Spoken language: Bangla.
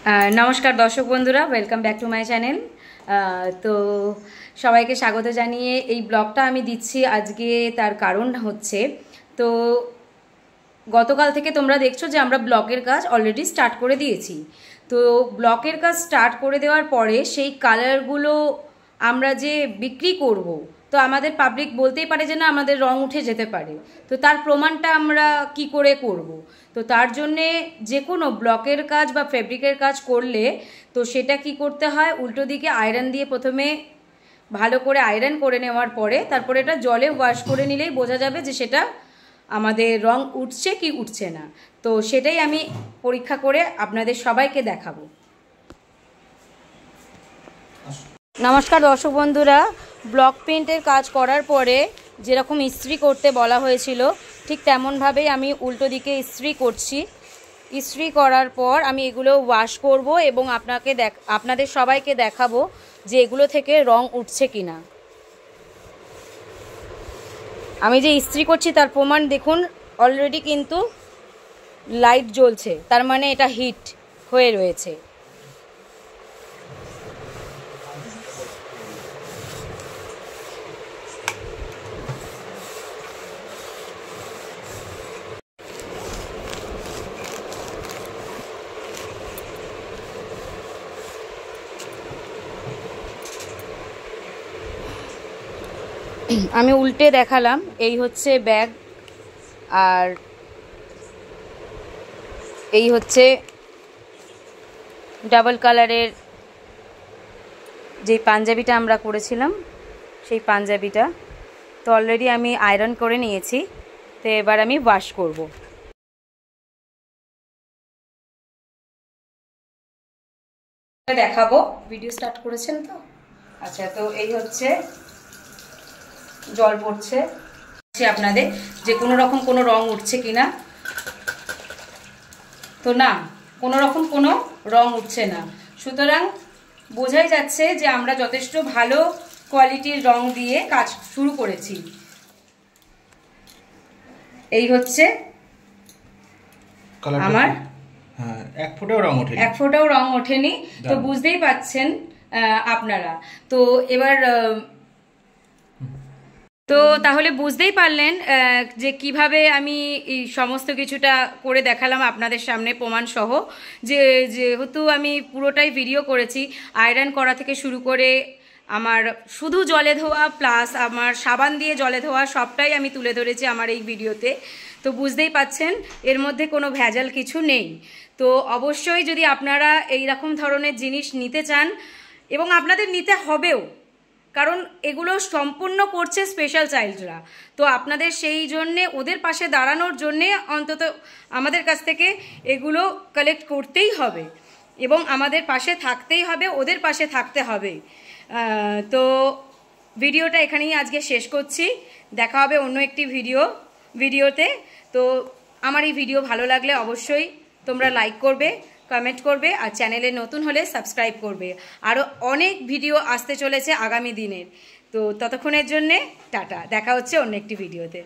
নমস্কার দর্শক বন্ধুরা, welcome back to my channel. তো সবাইকে স্বাগত জানিয়ে এই ব্লগটা আমি দিচ্ছি আজকে। তার কারণ হচ্ছে, তো গতকাল থেকে তোমরা দেখছো যে আমরা ব্লকের কাজ অলরেডি স্টার্ট করে দিয়েছি। তো ব্লকের কাজ স্টার্ট করে দেওয়ার পরে সেই কালারগুলো আমরা যে বিক্রি করব, তো আমাদের পাবলিক বলতেই পারে যে না আমাদের রং উঠে যেতে পারে। তো তার প্রমাণটা আমরা কি করে করব? তো তার জন্যে যে কোনো ব্লকের কাজ বা ফেব্রিকের কাজ করলে তো সেটা কি করতে হয়, উল্টো দিকে আয়রন দিয়ে প্রথমে ভালো করে আয়রন করে নেওয়ার পরে তারপরে এটা জলে ওয়াশ করে নিলেই বোঝা যাবে যে সেটা আমাদের রং উঠছে কি উঠছে না। তো সেটাই আমি পরীক্ষা করে আপনাদের সবাইকে দেখাবো। নমস্কার দর্শক বন্ধুরা, ব্লক পেন্টের কাজ করার পরে যেরকম ইস্ত্রি করতে বলা হয়েছিল ঠিক তেমনভাবেই আমি উল্টো দিকে ইস্ত্রি করছি। ইস্ত্রি করার পর আমি এগুলো ওয়াশ করব এবং আপনাদের সবাইকে দেখাবো যে এগুলো থেকে রং উঠছে কিনা। আমি যে ইস্ত্রি করছি তার প্রমাণ দেখুন, অলরেডি কিন্তু লাইট জ্বলছে, তার মানে এটা হিট হয়ে রয়েছে। আমি উল্টে দেখালাম, এই হচ্ছে ব্যাগ আর এই হচ্ছে ডাবল কালারের যে পাঞ্জাবিটা আমরা করেছিলাম সেই পাঞ্জাবিটা। তো অলরেডি আমি আয়রন করে নিয়েছি, তো এবার আমি ওয়াশ করব। দেখাবো, ভিডিও স্টার্ট করেছেন তো? আচ্ছা, তো এই হচ্ছে জল পড়ছে আপনাদের যে কোনো রকম কোনো রং উঠছে কিনা। তো না, কোনো রকম কোনো রং উঠছে না, সুতরাং বোঝাই যাচ্ছে যে আমরা যথেষ্ট ভালো কোয়ালিটির রং দিয়ে কাজ শুরু করেছি। এই হচ্ছে আমার এক ফোঁটাও রং ওঠেনি। তো বুঝতেই পাচ্ছেন আপনারা। তো এবার তো তাহলে বুঝতেই পারলেন যে কিভাবে আমি এই সমস্ত কিছুটা করে দেখালাম আপনাদের সামনে প্রমাণ সহ। যেহেতু আমি পুরোটাই ভিডিও করেছি, আয়রন করা থেকে শুরু করে আমার শুধু জলে ধোয়া প্লাস আমার সাবান দিয়ে জলে ধোয়া সবটাই আমি তুলে ধরেছি আমার এই ভিডিওতে। তো বুঝতেই পাচ্ছেন এর মধ্যে কোনো ভেজাল কিছু নেই। তো অবশ্যই যদি আপনারা এই রকম ধরনের জিনিস নিতে চান, এবং আপনাদের নিতে হবেও, কারণ এগুলো সম্পূর্ণ করছে স্পেশাল চাইল্ডরা, তো আপনাদের সেই জন্যে ওদের পাশে দাঁড়ানোর জন্যে অন্তত আমাদের কাছ থেকে এগুলো কালেক্ট করতেই হবে এবং আমাদের পাশে থাকতেই হবে, ওদের পাশে থাকতে হবে। তো ভিডিওটা এখানেই আজকে শেষ করছি, দেখা হবে অন্য একটি ভিডিওতে। তো আমার এই ভিডিও ভালো লাগলে অবশ্যই তোমরা লাইক করবে, কমেন্ট করবে, আর চ্যানেলে নতুন হলে সাবস্ক্রাইব করবে। আরও অনেক ভিডিও আসতে চলেছে আগামী দিনের। তো ততক্ষণের জন্যে টাটা, দেখা হচ্ছে অন্য একটি ভিডিওতে।